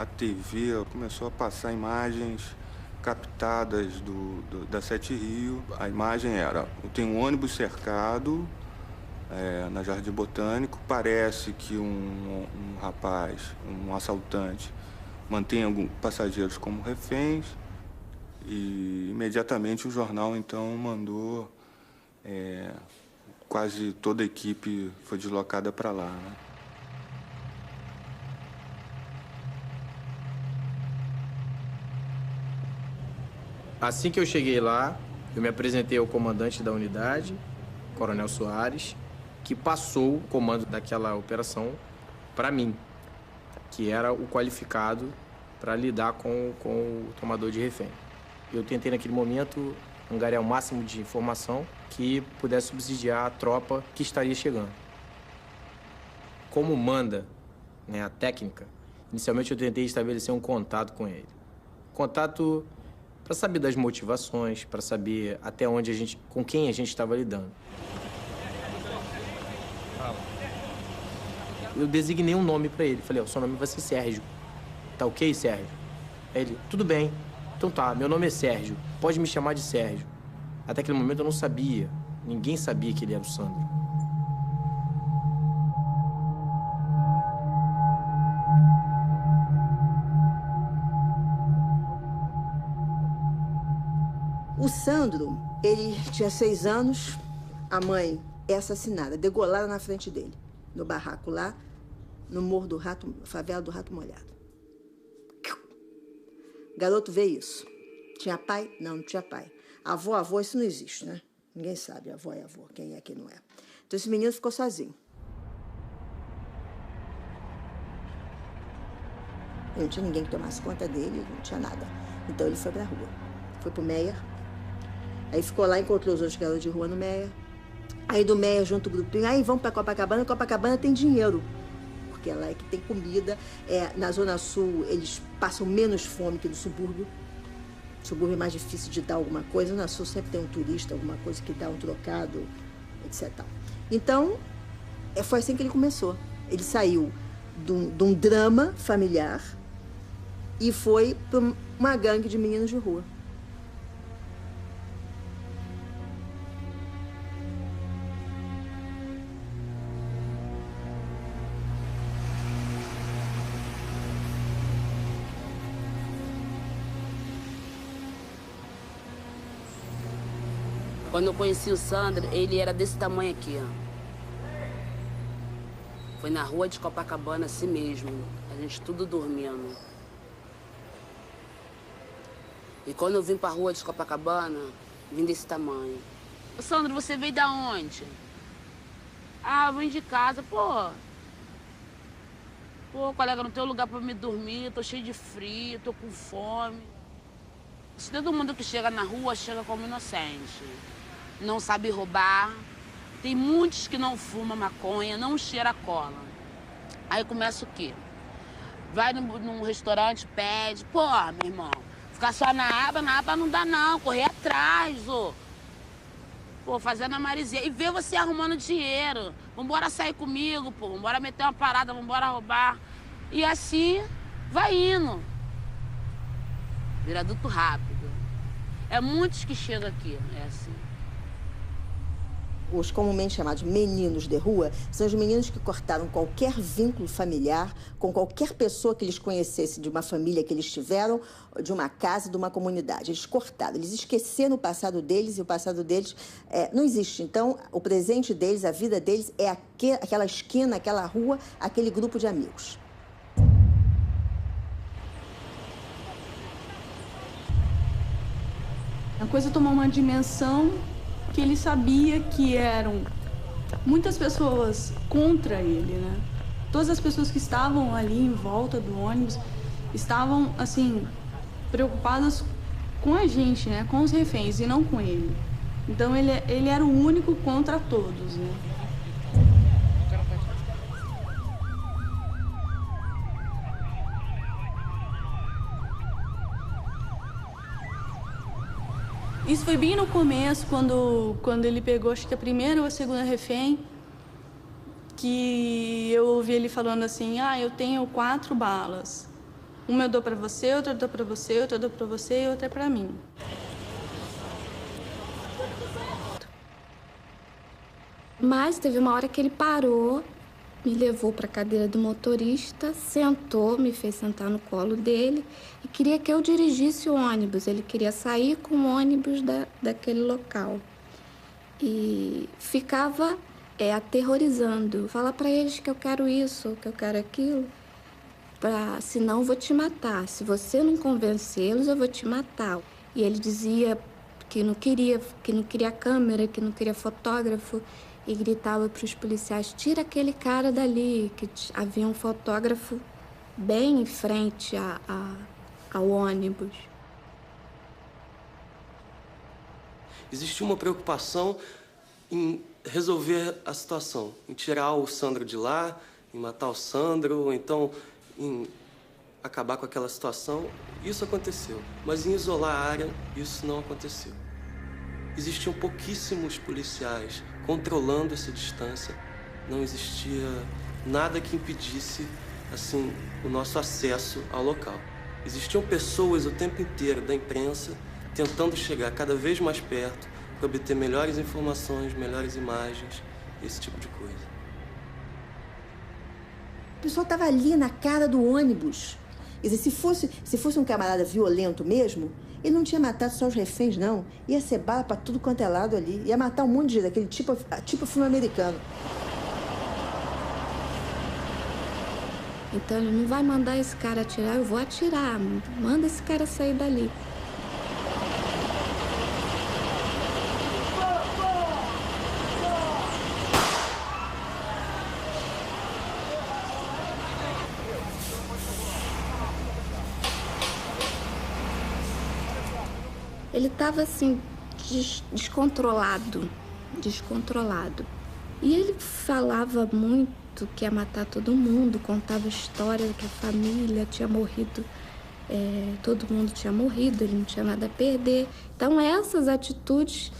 a TV começou a passar imagens captadas da Sete Rio. A imagem era, tem um ônibus cercado na Jardim Botânico, parece que um rapaz, um assaltante, mantém alguns passageiros como reféns e imediatamente o jornal então mandou, quase toda a equipe foi deslocada para lá, né? Assim que eu cheguei lá, eu me apresentei ao comandante da unidade, Coronel Soares, que passou o comando daquela operação para mim, que era o qualificado para lidar com o tomador de refém. Eu tentei, naquele momento, angariar o máximo de informação que pudesse subsidiar a tropa que estaria chegando. Como manda, né, a técnica, inicialmente eu tentei estabelecer um contato com ele. Contato para saber das motivações, para saber até onde com quem a gente estava lidando. Eu designei um nome para ele. Falei, seu nome vai ser Sérgio. Tá ok, Sérgio? Aí ele, tudo bem. Então tá, meu nome é Sérgio. Pode me chamar de Sérgio. Até aquele momento eu não sabia. Ninguém sabia que ele era o Sandro. O Sandro, ele tinha 6 anos, a mãe é assassinada, degolada na frente dele, no barraco lá, no Morro do Rato, favela do Rato Molhado. O garoto vê isso. Tinha pai? Não, não tinha pai. Avô, isso não existe, né? Ninguém sabe, avó é avô, quem é, quem não é. Então esse menino ficou sozinho. Não tinha ninguém que tomasse conta dele, não tinha nada. Então ele foi pra rua, foi pro Meia. Aí ficou lá, encontrou os outros garotos de rua no Meia. Aí do Meia, junto o grupinho, aí vamos pra Copacabana. Copacabana tem dinheiro, porque é lá que tem comida. Na Zona Sul, eles passam menos fome que no subúrbio. O subúrbio é mais difícil de dar alguma coisa. Na Sul sempre tem um turista, alguma coisa que dá um trocado, etc. Então, foi assim que ele começou. Ele saiu de um drama familiar e foi para uma gangue de meninos de rua. Quando eu conheci o Sandro, ele era desse tamanho aqui, ó. Foi na rua de Copacabana, assim mesmo. A gente tudo dormindo. E quando eu vim pra rua de Copacabana, vim desse tamanho. Sandro, você veio da onde? Ah, eu vim de casa. Pô, colega, não tem lugar pra me dormir, tô cheio de frio, tô com fome. Todo mundo que chega na rua chega como inocente. Não sabe roubar. Tem muitos que não fumam maconha, não cheira cola. Aí começa o quê? Vai num restaurante, pede. Pô, meu irmão, ficar só na aba não dá não. Correr atrás, ô. Pô, fazendo a marizinha. E vê você arrumando dinheiro. Vambora sair comigo, pô. Vambora meter uma parada, vambora roubar. E assim vai indo. Vira adulto rápido. É muitos que chegam aqui, é assim. Os comumente chamados meninos de rua são os meninos que cortaram qualquer vínculo familiar com qualquer pessoa que eles conhecessem, de uma família que eles tiveram, de uma casa, de uma comunidade. Eles cortaram, eles esqueceram o passado deles e o passado deles não existe. Então, o presente deles, a vida deles é aquela esquina, aquela rua, aquele grupo de amigos. A coisa tomou uma dimensão que ele sabia que eram muitas pessoas contra ele, né? Todas as pessoas que estavam ali em volta do ônibus estavam, assim, preocupadas com a gente, né? Com os reféns e não com ele. Então ele era o único contra todos, né? Isso foi bem no começo, quando ele pegou, acho que a primeira ou a segunda refém, que eu ouvi ele falando assim, eu tenho 4 balas. Uma eu dou pra você, outra eu dou pra você, outra eu dou pra você e outra é pra mim. Mas teve uma hora que ele parou, me levou para a cadeira do motorista, sentou, me fez sentar no colo dele e queria que eu dirigisse o ônibus. Ele queria sair com o ônibus daquele local. E ficava aterrorizando. Fala para eles que eu quero isso, que eu quero aquilo, senão eu vou te matar. Se você não convencê-los, eu vou te matar. E ele dizia que não queria câmera, que não queria fotógrafo. E gritava para os policiais, tira aquele cara dali, que havia um fotógrafo bem em frente ao ônibus. Existia uma preocupação em resolver a situação, em tirar o Sandro de lá, em matar o Sandro, ou então em acabar com aquela situação. Isso aconteceu, mas em isolar a área, isso não aconteceu. Existiam pouquíssimos policiais controlando essa distância. Não existia nada que impedisse, assim, o nosso acesso ao local. Existiam pessoas o tempo inteiro da imprensa tentando chegar cada vez mais perto para obter melhores informações, melhores imagens, esse tipo de coisa. O pessoal estava ali na cara do ônibus. Quer dizer, se fosse um camarada violento mesmo, ele não tinha matado só os reféns, não. Ia ser bala pra tudo quanto é lado ali. Ia matar um monte de gente, daquele tipo filme americano. Então ele não vai mandar esse cara atirar, eu vou atirar. Manda esse cara sair dali. Ele estava assim, descontrolado. E ele falava muito que ia matar todo mundo, contava história que a família tinha morrido, todo mundo tinha morrido, ele não tinha nada a perder. Então essas atitudes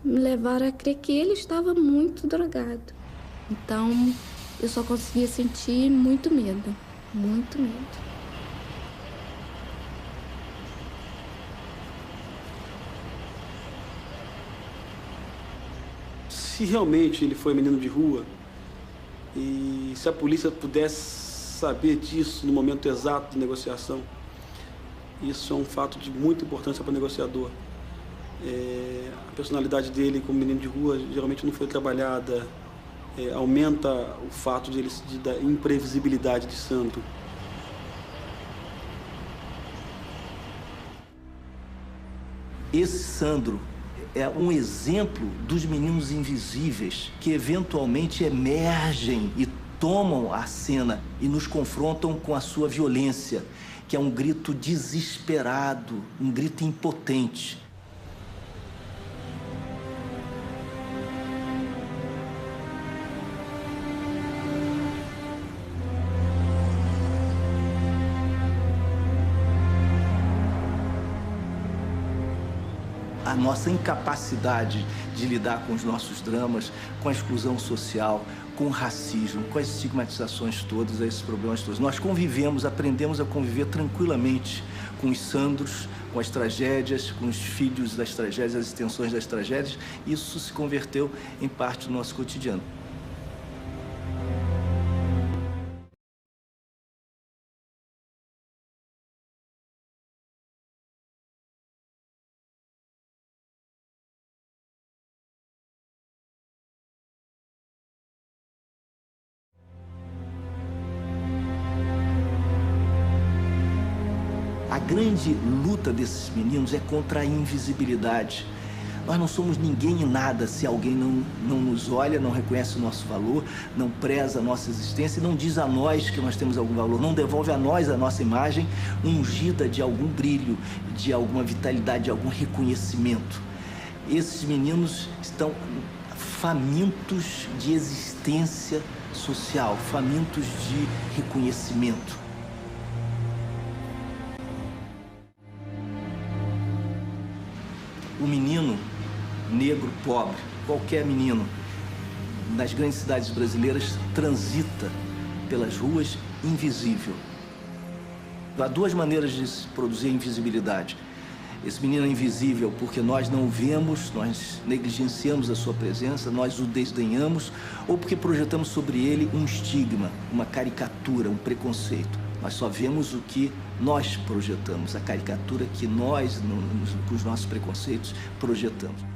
me levaram a crer que ele estava muito drogado. Então eu só conseguia sentir muito medo, muito medo. Se realmente ele foi menino de rua, e se a polícia pudesse saber disso no momento exato de negociação, isso é um fato de muita importância para o negociador. A personalidade dele como menino de rua geralmente não foi trabalhada, aumenta o fato da imprevisibilidade de Sandro. Esse Sandro é um exemplo dos meninos invisíveis que eventualmente emergem e tomam a cena e nos confrontam com a sua violência, que é um grito desesperado, um grito impotente. A nossa incapacidade de lidar com os nossos dramas, com a exclusão social, com o racismo, com as estigmatizações todas, esses problemas todos. Nós convivemos, aprendemos a conviver tranquilamente com os Sandros, com as tragédias, com os filhos das tragédias, as extensões das tragédias. Isso se converteu em parte do nosso cotidiano. A grande luta desses meninos é contra a invisibilidade. Nós não somos ninguém e nada se alguém não nos olha, não reconhece o nosso valor, não preza a nossa existência e não diz a nós que nós temos algum valor, não devolve a nós a nossa imagem ungida de algum brilho, de alguma vitalidade, de algum reconhecimento. Esses meninos estão famintos de existência social, famintos de reconhecimento. O menino negro pobre, qualquer menino, nas grandes cidades brasileiras, transita pelas ruas invisível. Há duas maneiras de se produzir invisibilidade. Esse menino é invisível porque nós não o vemos, nós negligenciamos a sua presença, nós o desdenhamos, ou porque projetamos sobre ele um estigma, uma caricatura, um preconceito. Nós só vemos o que nós projetamos, a caricatura que nós, com os nossos preconceitos, projetamos.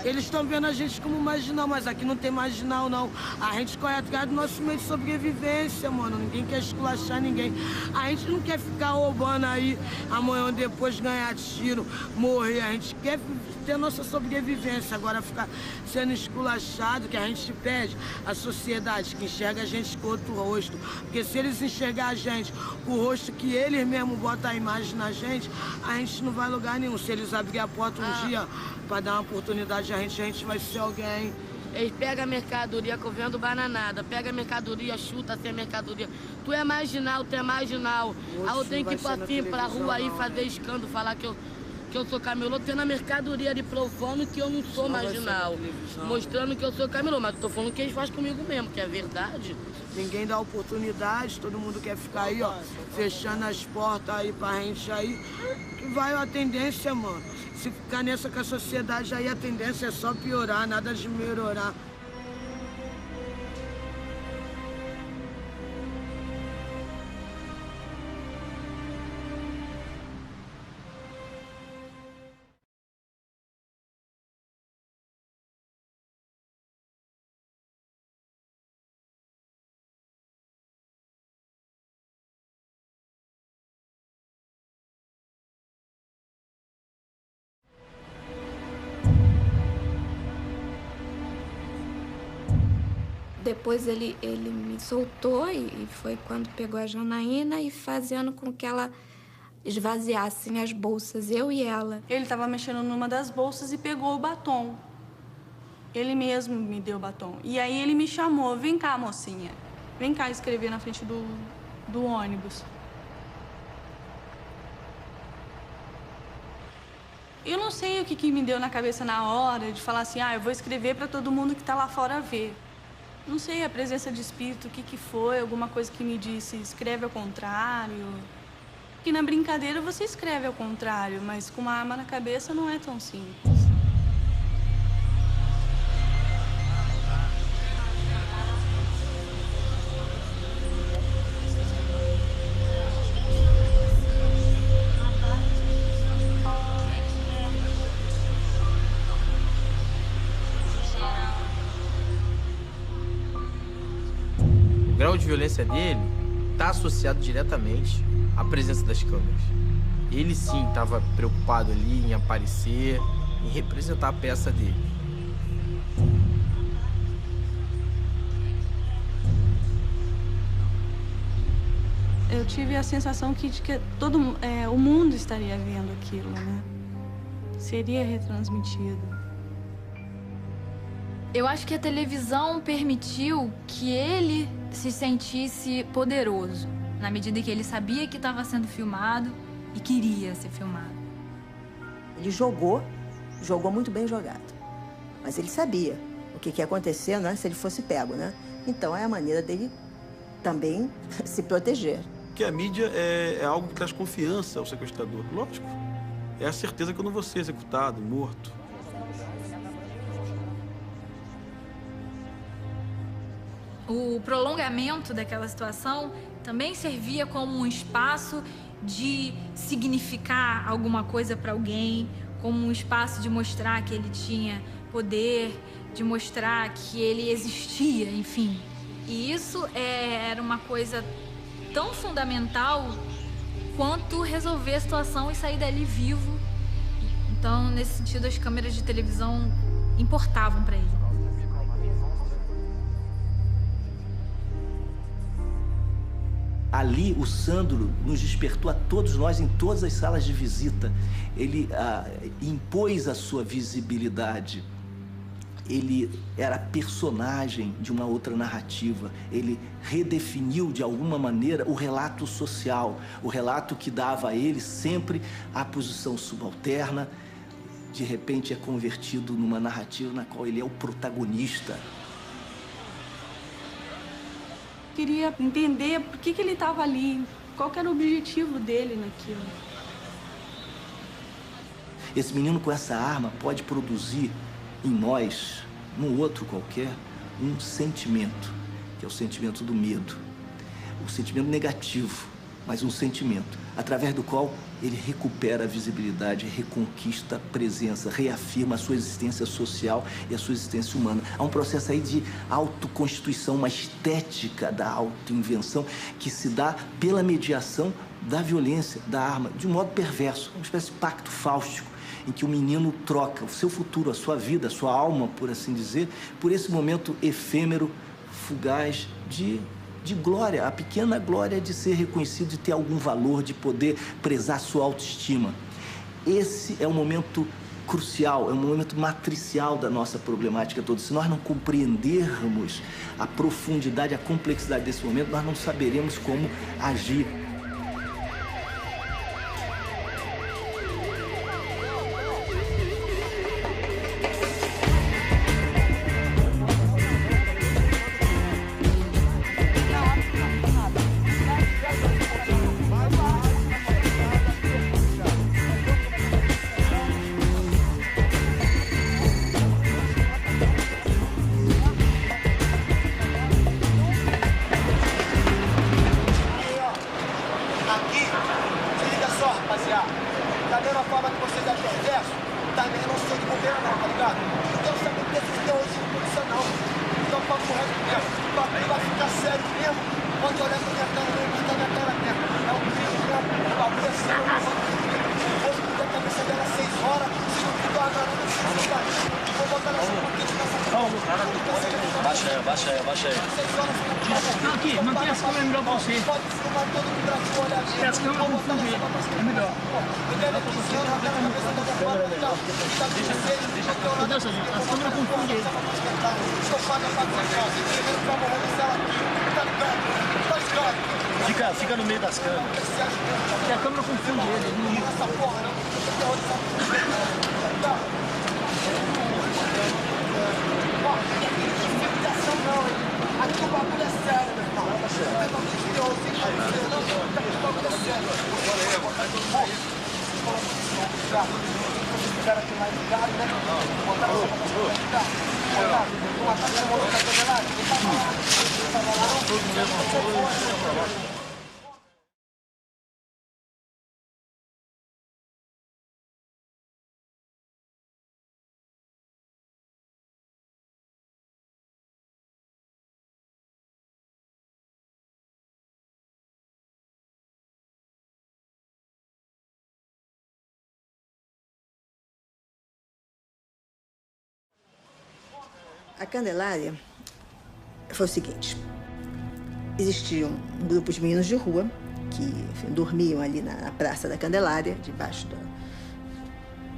Eles estão vendo a gente como marginal, mas aqui não tem marginal, não. A gente corre atrás do nosso meio de sobrevivência, mano. Ninguém quer esculachar ninguém. A gente não quer ficar roubando aí, amanhã ou depois ganhar tiro, morrer. A gente quer ter nossa sobrevivência. Agora ficar sendo esculachado, que a gente pede a sociedade que enxerga a gente com outro rosto. Porque se eles enxergar a gente com o rosto que eles mesmos botam a imagem na gente, a gente não vai a lugar nenhum. Se eles abrirem a porta um dia para dar uma oportunidade a gente vai ser alguém. Eles pegam a mercadoria que eu vendo bananada, pega a mercadoria, chuta sem a mercadoria. Tu é marginal, tu é marginal. Aí eu tenho que ir pra rua aí fazer escândalo, falar que eu sou camelô, tendo a mercadoria ali provando que eu não sou marginal. Mostrando que eu sou camelô, mas tô falando que eles fazem comigo mesmo, que é verdade. Ninguém dá oportunidade, todo mundo quer ficar aí, ó, fechando as portas aí pra gente aí. Que vai a tendência, mano. Se ficar nessa com a sociedade aí, a tendência é só piorar, nada de melhorar. Depois ele me soltou e foi quando pegou a Janaína e fazendo com que ela esvaziasse as bolsas, eu e ela. Ele estava mexendo numa das bolsas e pegou o batom. Ele mesmo me deu o batom. E aí ele me chamou, vem cá, mocinha. Vem cá escrever na frente do ônibus. Eu não sei o que me deu na cabeça na hora de falar assim, eu vou escrever para todo mundo que está lá fora ver. Não sei, a presença de espírito, o que foi, alguma coisa que me disse, escreve ao contrário. Porque na brincadeira você escreve ao contrário, mas com uma arma na cabeça não é tão simples. O grau de violência dele está associado diretamente à presença das câmeras. Ele sim estava preocupado ali em aparecer, em representar a peça dele. Eu tive a sensação de que o mundo estaria vendo aquilo, né? Seria retransmitido. Eu acho que a televisão permitiu que ele se sentisse poderoso, na medida em que ele sabia que estava sendo filmado e queria ser filmado. Ele jogou muito bem jogado. Mas ele sabia o que ia acontecer, né, se ele fosse pego, né? Então é a maneira dele também se proteger. Que a mídia é algo que traz confiança ao sequestrador. Lógico. É a certeza que eu não vou ser executado, morto. O prolongamento daquela situação também servia como um espaço de significar alguma coisa para alguém, como um espaço de mostrar que ele tinha poder, de mostrar que ele existia, enfim. E isso era uma coisa tão fundamental quanto resolver a situação e sair dali vivo. Então, nesse sentido, as câmeras de televisão importavam para ele. Ali, o Sandro nos despertou a todos nós em todas as salas de visita. Ele impôs a sua visibilidade. Ele era personagem de uma outra narrativa. Ele redefiniu, de alguma maneira, o relato social. O relato que dava a ele sempre a posição subalterna. De repente, é convertido numa narrativa na qual ele é o protagonista. Queria entender por que ele estava ali, qual que era o objetivo dele naquilo. Esse menino com essa arma pode produzir em nós, num outro qualquer, um sentimento, que é o sentimento do medo. Um sentimento negativo, mas um sentimento, através do qual ele recupera a visibilidade, reconquista a presença, reafirma a sua existência social e a sua existência humana. Há um processo aí de autoconstituição, uma estética da autoinvenção que se dá pela mediação da violência, da arma, de um modo perverso, uma espécie de pacto fáustico, em que o menino troca o seu futuro, a sua vida, a sua alma, por assim dizer, por esse momento efêmero, fugaz, de glória, a pequena glória de ser reconhecido, de ter algum valor, de poder prezar sua autoestima. Esse é um momento crucial, é um momento matricial da nossa problemática toda. Se nós não compreendermos a profundidade, a complexidade desse momento, nós não saberemos como agir. Baixa aí. Aqui, mantém as câmeras melhor pra você. As câmeras não confundem, é melhor. Deixa, as câmeras confundem ele. Fica no meio das câmeras. Porque a câmera confunde ele. Aqui o bagulho é sério, meu irmão. Não tem bagulho de terror, sem fazer, não. Aqui o bagulho é sério. Vocês ficaram aqui mais ligados, né? Botaram essa pra você ficar. Botaram. Um ataque de moto da canelada. Quem tava lá? Quem tava lá não? Todo mesmo. A Candelária foi o seguinte, existia um grupo de meninos de rua que, enfim, dormiam ali na Praça da Candelária, debaixo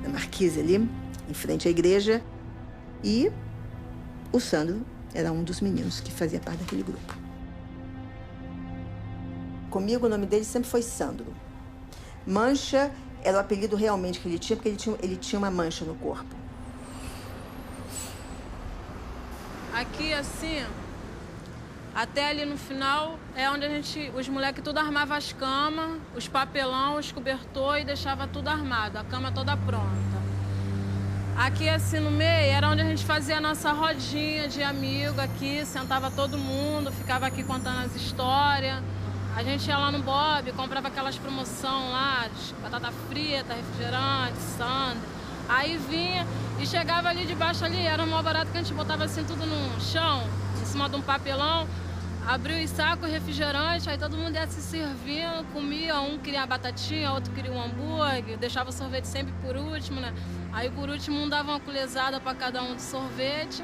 da marquise ali, em frente à igreja, e o Sandro era um dos meninos que fazia parte daquele grupo. Comigo o nome dele sempre foi Sandro. Mancha era o apelido realmente que ele tinha, porque ele tinha uma mancha no corpo. Aqui, assim, até ali no final, é onde os moleques tudo armava as camas, os papelão, os cobertor e deixava tudo armado, a cama toda pronta. Aqui, assim, no meio, era onde a gente fazia a nossa rodinha de amigo aqui, sentava todo mundo, ficava aqui contando as histórias. A gente ia lá no Bob, comprava aquelas promoções lá, de batata frita, refrigerante, sanduíche. Aí vinha e chegava ali debaixo ali, era mó barato que a gente botava assim tudo no chão, em cima de um papelão, abriu os sacos, refrigerante, aí todo mundo ia se servindo, comia, um queria a batatinha, outro queria um hambúrguer, deixava o sorvete sempre por último, né? Aí por último um dava uma colherzada para cada um de sorvete.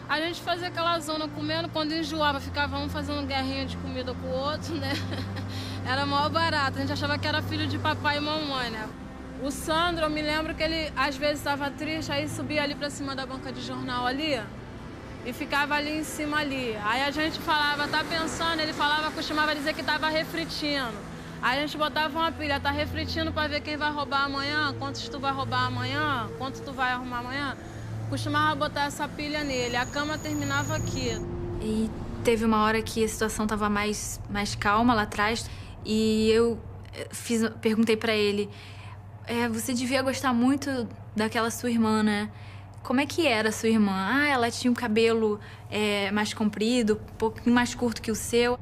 A gente fazia aquela zona comendo, quando enjoava, ficava um fazendo guerrinha de comida com o outro, né? Era mó barato, a gente achava que era filho de papai e mamãe, né? O Sandro, eu me lembro que ele às vezes estava triste, aí subia ali pra cima da banca de jornal ali e ficava ali em cima ali. Aí a gente falava, tá pensando, ele falava, costumava dizer que tava refletindo. Aí a gente botava uma pilha, tá refletindo pra ver quem vai roubar amanhã, quantos tu vai roubar amanhã, quanto tu vai arrumar amanhã. Costumava botar essa pilha nele, a cama terminava aqui. E teve uma hora que a situação tava mais calma lá atrás. E eu perguntei pra ele, você devia gostar muito daquela sua irmã, né? Como é que era a sua irmã? Ah, ela tinha um cabelo mais comprido, um pouquinho mais curto que o seu.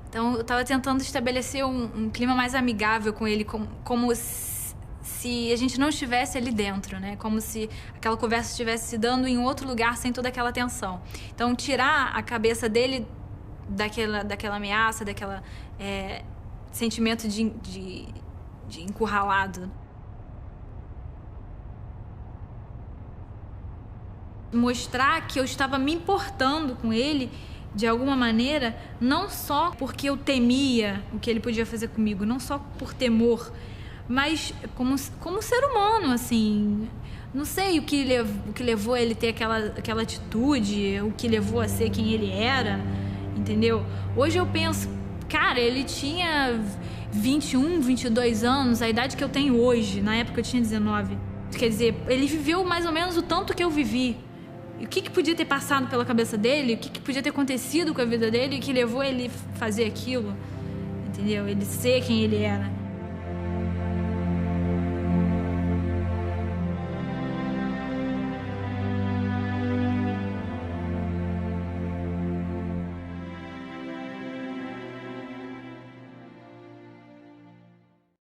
Então, eu tava tentando estabelecer um clima mais amigável com ele, como se a gente não estivesse ali dentro, né? Como se aquela conversa estivesse se dando em outro lugar sem toda aquela tensão. Então, tirar a cabeça dele daquela ameaça, daquela sentimento de encurralado. Mostrar que eu estava me importando com ele de alguma maneira, não só porque eu temia o que ele podia fazer comigo, não só por temor, mas como ser humano, assim. Não sei o que levou ele a ter aquela atitude, o que levou a ser quem ele era, entendeu? Hoje eu penso, cara, ele tinha 21, 22 anos, a idade que eu tenho hoje. Na época eu tinha 19. Quer dizer, ele viveu mais ou menos o tanto que eu vivi. E o que podia ter passado pela cabeça dele, o que podia ter acontecido com a vida dele que levou ele a fazer aquilo, entendeu? Ele ser quem ele era.